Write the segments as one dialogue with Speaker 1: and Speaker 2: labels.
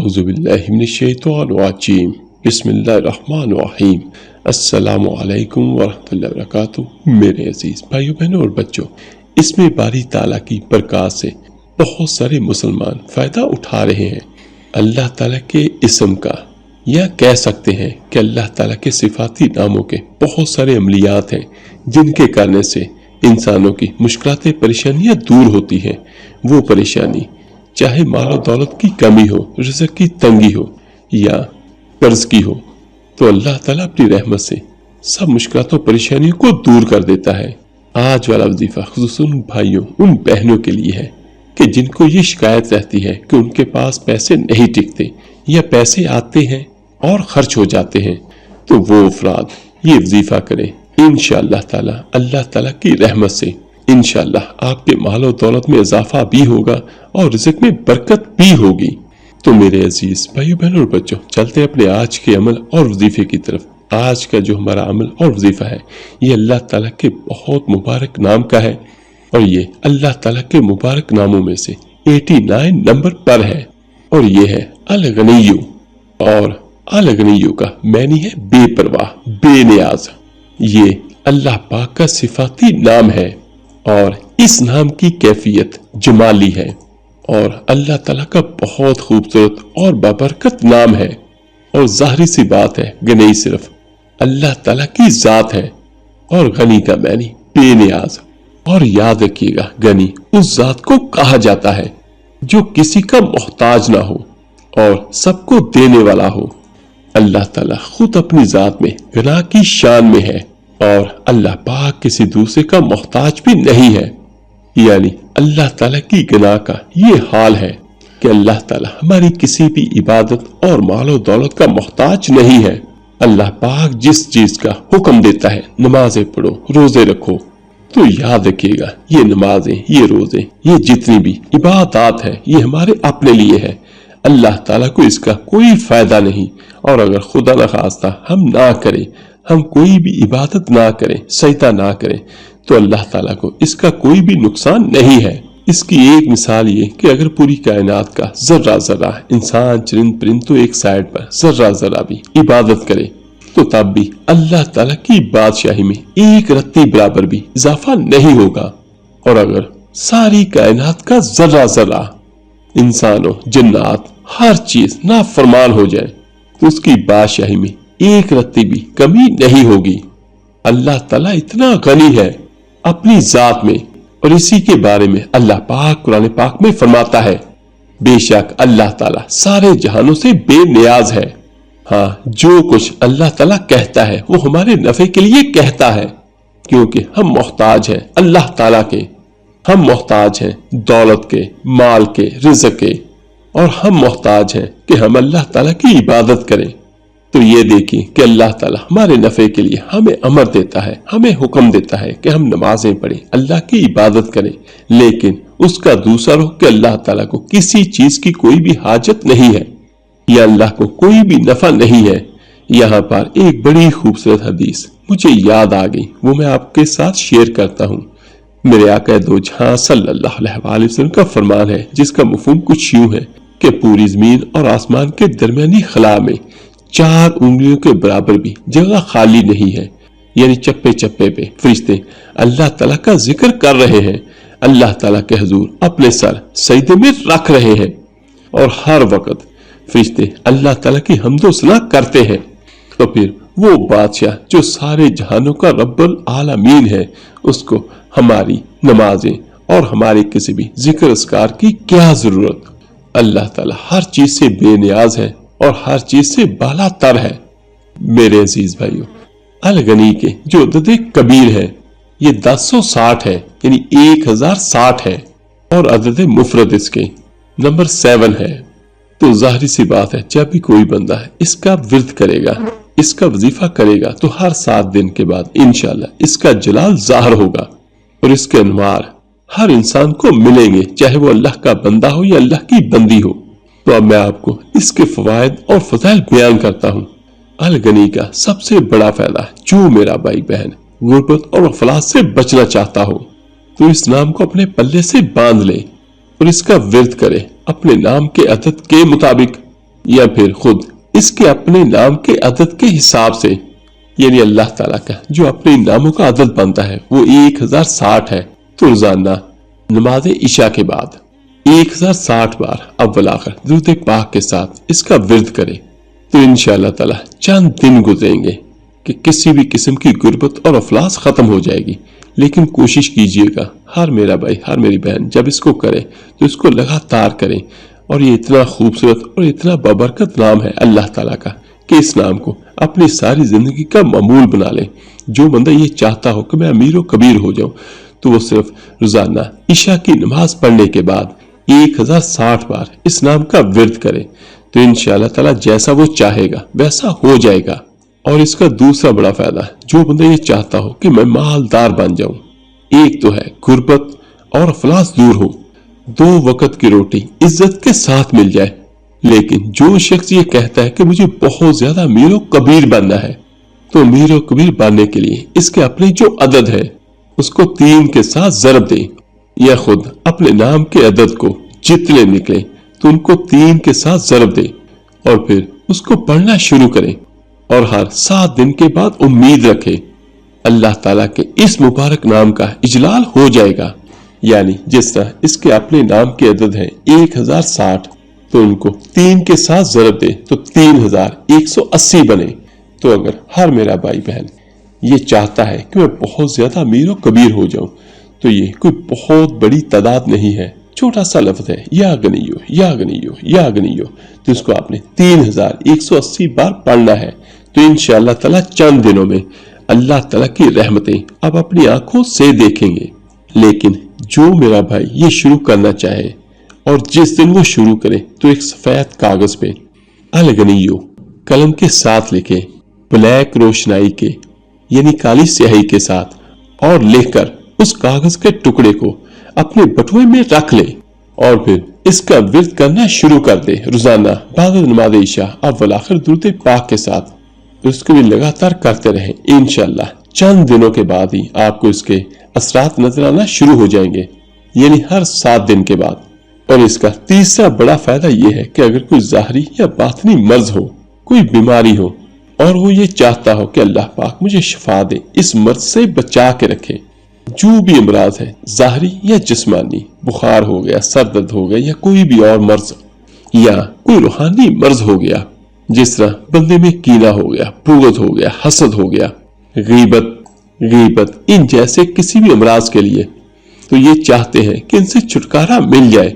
Speaker 1: اعوذ باللہ من الشیطان الرجیم بسم اللہ الرحمن الرحیم السلام علیکم ورحمۃ اللہ وبرکاتہ۔ میرے عزیز بھائیو بہنوں اور بچوں، اس میں باری تعالیٰ کی برکات سے بہت سارے مسلمان فائدہ اٹھا رہے ہیں۔ اللہ تعالیٰ کے اسم کا، یا کہہ سکتے ہیں کہ اللہ تعالیٰ کے صفاتی ناموں کے بہت سارے عملیات ہیں جن کے کرنے سے انسانوں کی مشکلات پریشانیاں دور ہوتی ہیں۔ وہ پریشانی چاہے مال و دولت کی کمی ہو، رزق کی تنگی ہو یا قرض کی ہو، تو اللہ تعالیٰ اپنی رحمت سے سب مشکلات و پریشانیوں کو دور کر دیتا ہے۔ آج والا وظیفہ خصوصاً ان بھائیوں، ان بہنوں کے لیے ہے کہ جن کو یہ شکایت رہتی ہے کہ ان کے پاس پیسے نہیں ٹکتے یا پیسے آتے ہیں اور خرچ ہو جاتے ہیں، تو وہ افراد یہ وظیفہ کریں۔ انشاءاللہ تعالیٰ اللہ تعالیٰ کی رحمت سے انشاءاللہ آپ کے مال و دولت میں اضافہ بھی ہوگا اور رزق میں برکت بھی ہوگی۔ تو میرے عزیز بھائیو بہنوں اور بچوں، چلتے ہیں اپنے آج کے عمل اور وظیفے کی طرف۔ آج کا جو ہمارا عمل اور وظیفہ ہے یہ اللہ تعالیٰ کے بہت مبارک نام کا ہے، اور یہ اللہ تعالیٰ کے مبارک ناموں میں سے 89 نمبر پر ہے، اور یہ ہے الغنیو۔ اور الغنیو کا معنی ہے بے پرواہ، بے نیاز۔ یہ اللہ پاک کا صفاتی نام ہے، اور اس نام کی کیفیت جمالی ہے، اور اللہ تعالیٰ کا بہت خوبصورت اور بابرکت نام ہے۔ اور ظاہری سی بات ہے، غنی صرف اللہ تعالیٰ کی ذات ہے، اور غنی کا معنی بے نیاز۔ اور یاد رکھیے گا، غنی اس ذات کو کہا جاتا ہے جو کسی کا محتاج نہ ہو اور سب کو دینے والا ہو۔ اللہ تعالیٰ خود اپنی ذات میں غنا کی شان میں ہے، اور اللہ پاک کسی دوسرے کا محتاج بھی نہیں ہے۔ یعنی اللہ تعالیٰ کی غنا کا یہ حال ہے کہ اللہ تعالیٰ ہماری کسی بھی عبادت اور مال و دولت کا محتاج نہیں ہے۔ اللہ پاک جس چیز کا حکم دیتا ہے، نمازیں پڑھو، روزے رکھو، تو یاد رکھیے گا یہ نمازیں، یہ روزے، یہ جتنی بھی عبادات ہیں یہ ہمارے اپنے لیے ہے۔ اللہ تعالیٰ کو اس کا کوئی فائدہ نہیں، اور اگر خدا نخواستہ ہم نہ کریں، ہم کوئی بھی عبادت نہ کریں، سجدہ نہ کریں، تو اللہ تعالیٰ کو اس کا کوئی بھی نقصان نہیں ہے۔ اس کی ایک مثال یہ کہ اگر پوری کائنات کا ذرہ ذرہ، انسان چرند پرند تو ایک سائڈ پر، ذرہ ذرہ بھی عبادت کرے، تو تب بھی اللہ تعالیٰ کی بادشاہی میں ایک رتی برابر بھی اضافہ نہیں ہوگا۔ اور اگر ساری کائنات کا ذرہ ذرہ، انسانوں، جنات، ہر چیز نافرمان ہو جائے، تو اس کی بادشاہی میں ایک رتی بھی کمی نہیں ہوگی۔ اللہ تعالیٰ اتنا غنی ہے اپنی ذات میں، اور اسی کے بارے میں اللہ پاک قرآن پاک میں فرماتا ہے، بے شک اللہ تعالیٰ سارے جہانوں سے بے نیاز ہے۔ ہاں، جو کچھ اللہ تعالیٰ کہتا ہے وہ ہمارے نفع کے لیے کہتا ہے، کیونکہ ہم محتاج ہیں اللہ تعالیٰ کے۔ ہم محتاج ہیں دولت کے، مال کے، رزق کے، اور ہم محتاج ہیں کہ ہم اللہ تعالیٰ کی عبادت کریں۔ تو یہ دیکھیں کہ اللہ تعالیٰ ہمارے نفع کے لیے ہمیں امر دیتا ہے، ہمیں حکم دیتا ہے کہ ہم نمازیں پڑھیں، اللہ کی عبادت کریں، لیکن اس کا دوسرا رخ کہ اللہ تعالیٰ کو کسی چیز کی کوئی بھی حاجت نہیں ہے، یا اللہ کو کوئی بھی نفع نہیں ہے۔ یہاں پر ایک بڑی خوبصورت حدیث مجھے یاد آ گئی، وہ میں آپ کے ساتھ شیئر کرتا ہوں۔ میرے آقا دو جہاں صلی اللہ علیہ وسلم کا فرمان ہے، جس کا مفہوم کچھ یوں ہے کہ پوری زمین اور آسمان کے درمیانی خلا میں 4 انگلیوں کے برابر بھی جگہ خالی نہیں ہے۔ یعنی چپے چپے پہ فرشتے اللہ تعالیٰ کا ذکر کر رہے ہیں، اللہ تعالیٰ کے حضور اپنے سر سجدے میں رکھ رہے ہیں، اور ہر وقت فرشتے اللہ تعالیٰ کی حمد و ثنا کرتے ہیں۔ تو پھر وہ بادشاہ جو سارے جہانوں کا رب العالمین ہے، اس کو ہماری نمازیں اور ہمارے کسی بھی ذکر اذکار کی کیا ضرورت؟ اللہ تعالیٰ ہر چیز سے بے نیاز ہے اور ہر چیز سے بالا تر ہے۔ میرے عزیز بھائیو، الغنی کے جو عدد کبیر ہے یہ 1060 ہے، یعنی 1060 ہے، اور عدد مفرد اس کے نمبر 7 ہے۔ تو ظاہری سی بات ہے، جب بھی کوئی بندہ ہے اس کا ورد کرے گا، اس کا وظیفہ کرے گا، تو ہر 7 دن کے بعد انشاءاللہ اس کا جلال ظاہر ہوگا، اور اس کے انوار ہر انسان کو ملیں گے، چاہے وہ اللہ کا بندہ ہو یا اللہ کی بندی ہو۔ تو اب میں آپ کو اس کے فوائد اور فضائل بیان کرتا ہوں۔ الغنی کا سب سے بڑا فائدہ ہے، جو میرا بھائی بہن غربت اور افلاس سے بچنا چاہتا ہو تو اس نام کو اپنے پلے سے باندھ لے اور اس کا ورد کرے اپنے نام کے عدد کے مطابق، یا پھر خود اس کے اپنے نام کے عدد کے حساب سے، یعنی اللہ تعالیٰ کا جو اپنے ناموں کا عدد بنتا ہے وہ 1060 ہے، تو روزانہ نماز عشاء کے بعد 1060 بار اول آخر درود پاک کے ساتھ اس کا ورد کرے، تو انشاءاللہ تعالیٰ چند دن گزریں گے کہ کسی بھی قسم کی غربت اور افلاس ختم ہو جائے گی۔ لیکن کوشش کیجئے گا، ہر میرا بھائی ہر میری بہن جب اس کو کرے تو اس کو لگاتار کریں، اور یہ اتنا خوبصورت اور اتنا بابرکت نام ہے اللہ تعالیٰ کا کہ اس نام کو اپنی ساری زندگی کا معمول بنا لیں۔ جو بندہ یہ چاہتا ہو کہ میں امیر و کبیر ہو جاؤں تو وہ صرف روزانہ عشاء کی نماز پڑھنے کے بعد 1060 بار اس نام کا ورد کرے، تو انشاءاللہ تعالیٰ جیسا وہ چاہے گا ویسا ہو جائے گا۔ اور اس کا دوسرا بڑا فائدہ ہے، جو بندہ یہ چاہتا ہو کہ میں مالدار بن جاؤں، ایک تو ہے غربت اور افلاس دور ہو، 2 وقت کی روٹی عزت کے ساتھ مل جائے، لیکن جو شخص یہ کہتا ہے کہ مجھے بہت زیادہ امیر و کبیر بننا ہے، تو امیر و کبیر بننے کے لیے اس کے اپنے جو عدد ہے اس کو 3 کے ساتھ ضرب دیں، یا خود اپنے نام کے عدد کو جتنے نکلے تو ان کو 3 کے ساتھ ضرب دیں، اور پھر اس کو پڑھنا شروع کریں، اور ہر 7 دن کے بعد امید رکھیں اللہ تعالیٰ کے اس مبارک نام کا اجلال ہو جائے گا۔ یعنی جس طرح اس کے اپنے نام کے عدد ہیں 1060، تو ان کو 3 کے ساتھ ضرب دے تو 3180 بنے۔ تو اگر ہر میرا بھائی بہن یہ چاہتا ہے کہ میں بہت زیادہ امیر و کبیر ہو جاؤں، تو یہ کوئی بہت بڑی تعداد نہیں ہے، چھوٹا سا لفظ ہے، یا غنیو یا غنیو یا غنیو، تو اس کو آپ نے 3180 بار پڑھنا ہے۔ تو انشاءاللہ تعالیٰ چند دنوں میں اللہ تعالیٰ کی رحمتیں آپ اپنی آنکھوں سے دیکھیں گے۔ لیکن جو میرا بھائی یہ شروع کرنا چاہے اور جس دن وہ شروع کرے تو ایک سفید کاغذ پہ الغنیو قلم کے ساتھ لکھے، بلیک روشنائی کے یعنی کالی سیاہی کے ساتھ، اور لکھ کر اس کاغذ کے ٹکڑے کو اپنے بٹوے میں رکھ لے، اور پھر اس کا ورد کرنا شروع کر دے روزانہ بعد نماز عشاء اول آخر درود پاک کے ساتھ۔ اس کو بھی لگاتار کرتے رہیں، انشاءاللہ چند دنوں کے بعد ہی آپ کو اس کے اثرات نظر آنا شروع ہو جائیں گے، یعنی ہر 7 دن کے بعد۔ اور اس کا تیسرا بڑا فائدہ یہ ہے کہ اگر کوئی ظاہری یا باطنی مرض ہو، کوئی بیماری ہو، اور وہ یہ چاہتا ہو کہ اللہ پاک مجھے شفا دے، اس مرض سے بچا کے رکھے، جو بھی امراض ہے ظاہری یا جسمانی، بخار ہو گیا، سر درد ہو گیا، یا کوئی بھی اور مرض، یا کوئی روحانی مرض ہو گیا، جس طرح بندے میں کینہ ہو گیا، بغض ہو گیا، حسد ہو گیا، غیبت، ان جیسے کسی بھی امراض کے لیے تو یہ چاہتے ہیں کہ ان سے چھٹکارا مل جائے،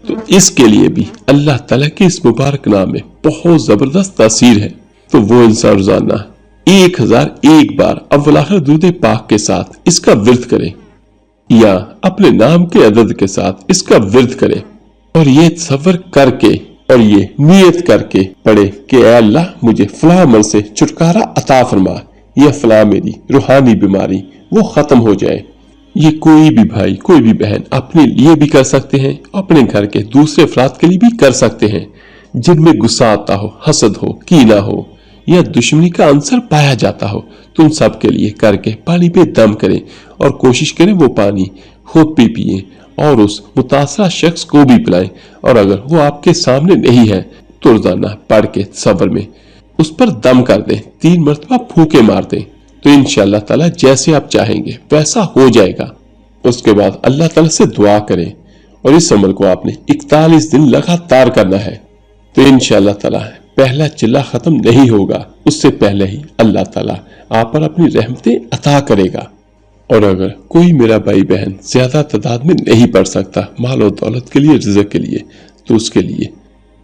Speaker 1: تو اس کے لیے بھی اللہ تعالیٰ کے اس مبارک نام میں بہت زبردست تاثیر ہے۔ تو وہ انسان روزانہ 1001 بار اول آخر درود پاک کے ساتھ اس کا ورد کرے، یا اپنے نام کے عدد کے ساتھ اس کا ورد کرے، اور یہ تصور کر کے اور یہ نیت کر کے پڑھے کہ اے اللہ مجھے فلاں مرض سے چھٹکارا عطا فرما، یا فلاں میری روحانی بیماری وہ ختم ہو جائے۔ یہ کوئی بھی بھائی کوئی بھی بہن اپنے لیے بھی کر سکتے ہیں، اپنے گھر کے دوسرے افراد کے لیے بھی کر سکتے ہیں جن میں غصہ آتا ہو، حسد ہو، کینہ ہو، یا دشمنی کا عنصر پایا جاتا ہو، تو ان سب کے لیے کر کے پانی پہ دم کریں، اور کوشش کریں وہ پانی خود بھی پیئیں اور اس متاثرہ شخص کو بھی پلائیں، اور اگر وہ آپ کے سامنے نہیں ہے تو روزانہ پڑھ کے تصور میں اس پر دم کر دیں، 3 مرتبہ پھونکے مار دیں، تو انشاءاللہ تعالیٰ جیسے آپ چاہیں گے ویسا ہو جائے گا۔ اس کے بعد اللہ تعالیٰ سے دعا کریں، اور اس عمل کو آپ نے 41 دن لگاتار کرنا ہے، تو انشاءاللہ تعالیٰ پہلا چلہ ختم نہیں ہوگا، اس سے پہلے ہی اللہ تعالیٰ آپ پر اپنی رحمتیں عطا کرے گا۔ اور اگر کوئی میرا بھائی بہن زیادہ تعداد میں نہیں پڑھ سکتا مال و دولت کے لیے، رزق کے لیے، تو اس کے لیے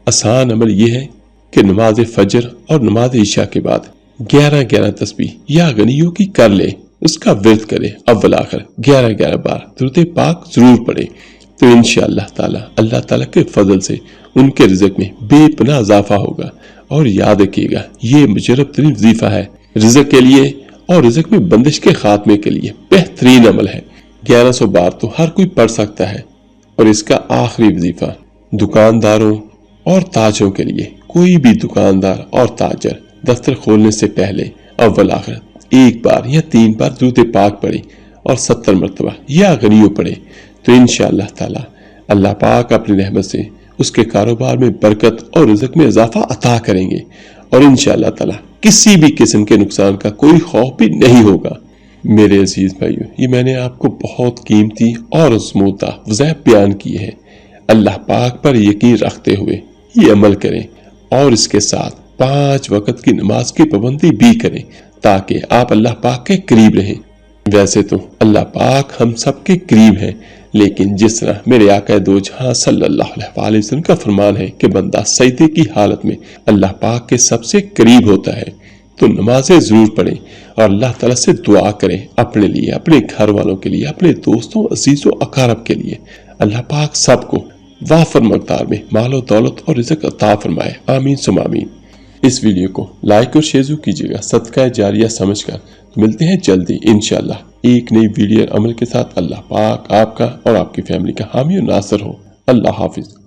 Speaker 1: آسان عمل یہ ہے کہ نماز فجر اور نماز عشاء کے بعد 11 تسبیح یا غنیوں کی کر لے، اس کا ورد کرے، اول آخر 11 بار درود پاک ضرور پڑھے، تو انشاءاللہ تعالی اللہ تعالیٰ کے فضل سے ان کے رزق میں بے پناہ اضافہ ہوگا۔ اور یاد رکھیے گا یہ مجرب ترین وظیفہ ہے رزق کے لیے، اور رزق میں بندش کے خاتمے کے لیے بہترین عمل ہے۔ 1100 بار تو ہر کوئی پڑھ سکتا ہے، اور اس کا آخری وظیفہ دکانداروں اور تاجروں کے لیے، کوئی بھی دکاندار اور تاجر دفتر کھولنے سے پہلے اول آخر 1 بار یا 3 بار درود پاک پڑھے اور 70 مرتبہ یا غنیوں پڑھے، تو انشاءاللہ تعالی اللہ پاک اپنی رحمت سے اس کے کاروبار میں برکت اور رزق میں اضافہ عطا کریں گے، اور انشاءاللہ تعالی کسی بھی قسم کے نقصان کا کوئی خوف بھی نہیں ہوگا۔ میرے عزیز بھائیو، یہ میں نے آپ کو بہت قیمتی اور ازمودہ وظائف بیان کی ہے۔ اللہ پاک پر یقین رکھتے ہوئے یہ عمل کریں، اور اس کے ساتھ 5 وقت کی نماز کی پابندی بھی کریں تاکہ آپ اللہ پاک کے قریب رہیں۔ ویسے تو اللہ پاک ہم سب کے قریب ہے، لیکن جس طرح میرے آقا دو جہاں صلی اللہ علیہ وسلم کا فرمان ہے کہ بندہ سجدے کی حالت میں اللہ پاک کے سب سے قریب ہوتا ہے، تو نمازیں ضرور پڑھیں اور اللہ تعالیٰ سے دعا کریں، اپنے لیے، اپنے گھر والوں کے لیے، اپنے دوستوں، عزیزوں، اقارب کے لیے۔ اللہ پاک سب کو وافر مقدار میں مال و دولت اور رزق عطا فرمائے، آمین ثم آمین۔ اس ویڈیو کو لائک اور شیئر ضرور کیجیے گا صدقہ جاریہ سمجھ کر۔ ملتے ہیں جلدی انشاءاللہ ایک نئی ویڈیو عمل کے ساتھ۔ اللہ پاک آپ کا اور آپ کی فیملی کا حامی و ناصر ہو۔ اللہ حافظ۔